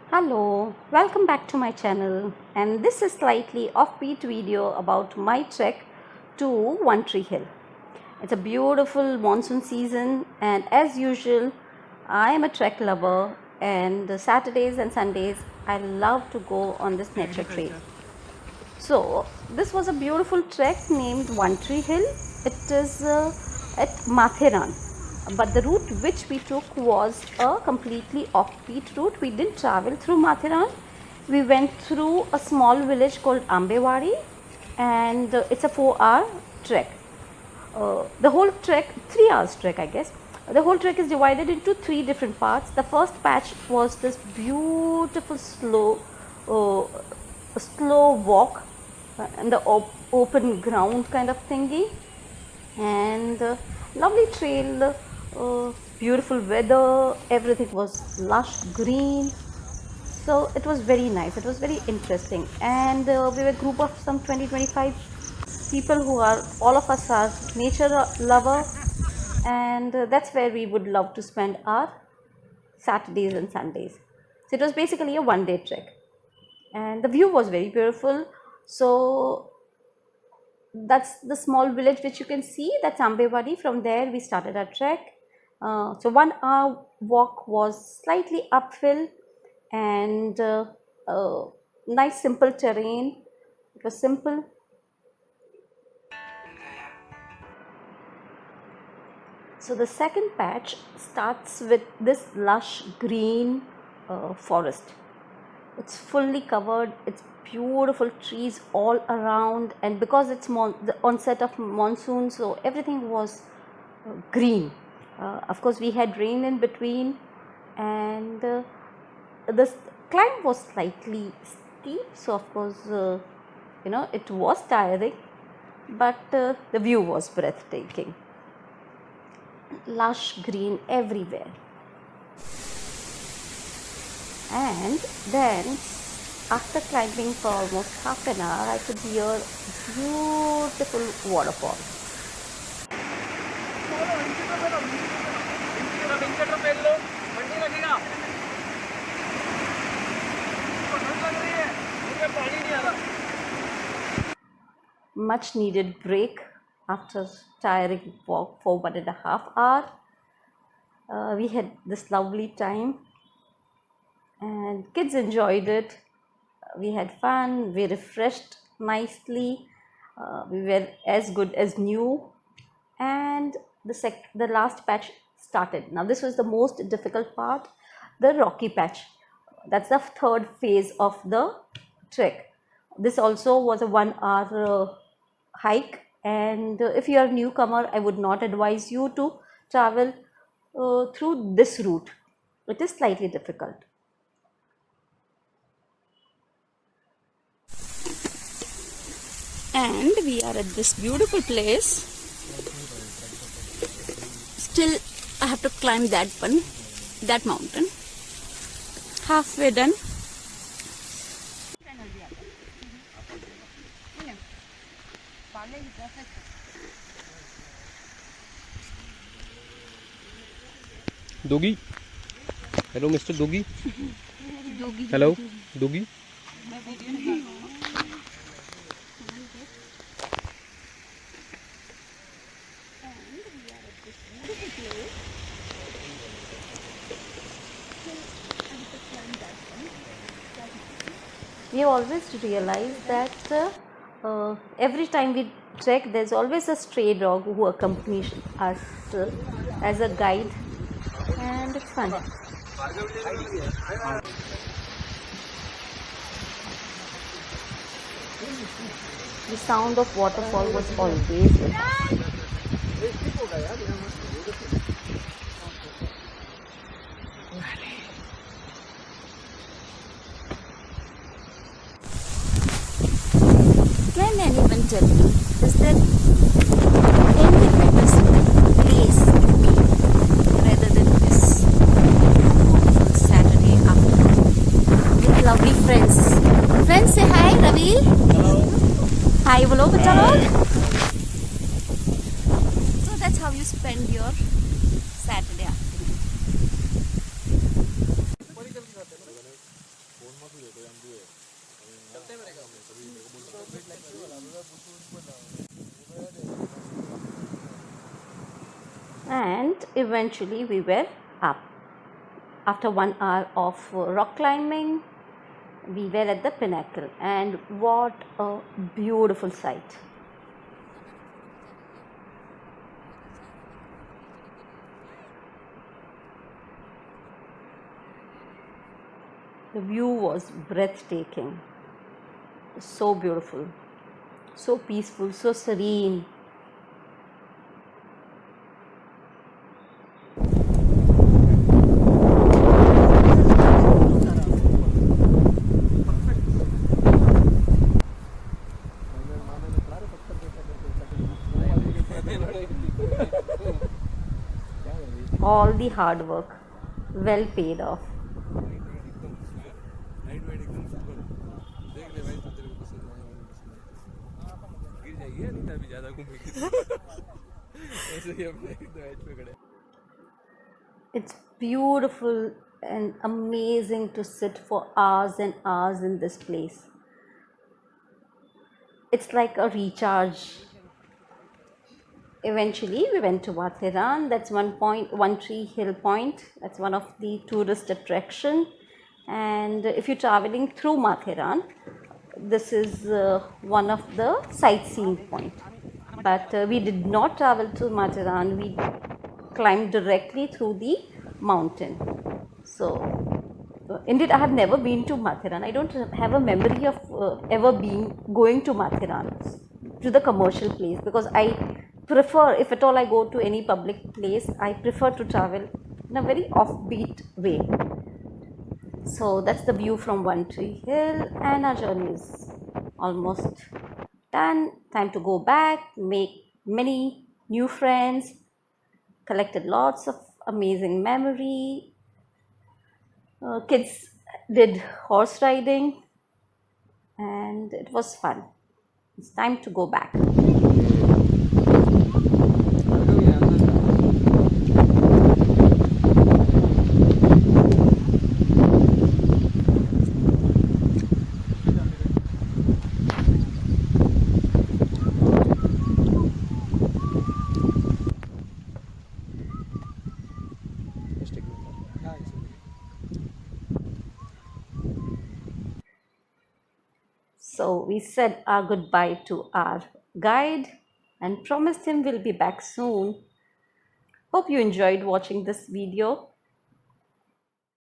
Hello, welcome back to my channel, and this is slightly offbeat video about my trek to One Tree Hill. It's a beautiful monsoon season, and as usual I am a trek lover, and Saturdays and Sundays I love to go on this nature trail. So this was a beautiful trek named One Tree Hill. It is at Matheran, but the route which we took was a completely offbeat route. We didn't travel through Matheran. We went through a small village called Ambvewadi, and it's a 4-hour trek. The whole trek, 3 hours trek I guess. The whole trek is divided into 3 different parts. The first patch was this beautiful slow walk in the open ground kind of thingy, and lovely trail, beautiful weather, everything was lush green, so it was very nice, it was very interesting. And we were a group of some 20-25 people who are, all of us are nature lover, and that's where we would love to spend our Saturdays and Sundays. So it was basically a one-day trek, and the view was very beautiful. So that's the small village which you can see, that's Ambevadi. From there we started our trek. So 1 hour walk was slightly uphill, and nice simple terrain. It was simple. So the second patch starts with this lush green forest. It's fully covered, it's beautiful trees all around, and because it's the onset of monsoon, so everything was green. Of course we had rain in between, and the climb was slightly steep, so of course it was tiring, but the view was breathtaking. Lush green everywhere. And then after climbing for almost half an hour, I could hear a beautiful waterfall. Much needed break after tiring walk for 1.5 hours. We had this lovely time, and kids enjoyed it. We had fun, we refreshed nicely, we were as good as new, and the last patch started. Now this was the most difficult part, the rocky patch. That's the third phase of the trek. This also was a 1 hour hike, and if you are a newcomer, I would not advise you to travel through this route. It is slightly difficult. And we are at this beautiful place. Still I have to climb that mountain. Halfway done. Doggy. Hello, Mr. Doggy. Hello, Doggy. We always realize that every time we trek, there's always a stray dog who accompanies us as a guide, and it's fun. The sound of waterfall was always with us. Can anyone tell me, is there any better place rather than this beautiful Saturday afternoon with lovely friends? Friends, say hi, Ravi. Hello. Hi, bolo bachalo. So that's how you spend your Saturday afternoon. And eventually we were up. After 1 hour of rock climbing, we were at the pinnacle, and what a beautiful sight. The view was breathtaking, so beautiful, so peaceful, so serene. All the hard work well paid off. It's beautiful and amazing to sit for hours and hours in this place. It's like a recharge. Eventually, we went to Matheran. That's one tree hill point. That's one of the tourist attraction. And if you're traveling through Matheran, this is one of the sightseeing point. But we did not travel to Matheran. We climbed directly through the mountain. So indeed, I have never been to Matheran. I don't have a memory of ever going to Matheran, to the commercial place, because I prefer, if at all I go to any public place, I prefer to travel in a very offbeat way. So that's the view from One Tree Hill, and our journey is almost done. Time to go back, make many new friends, collected lots of amazing memory. Kids did horse riding, and it was fun. It's time to go back. So we said our goodbye to our guide and promised him we'll be back soon. Hope you enjoyed watching this video.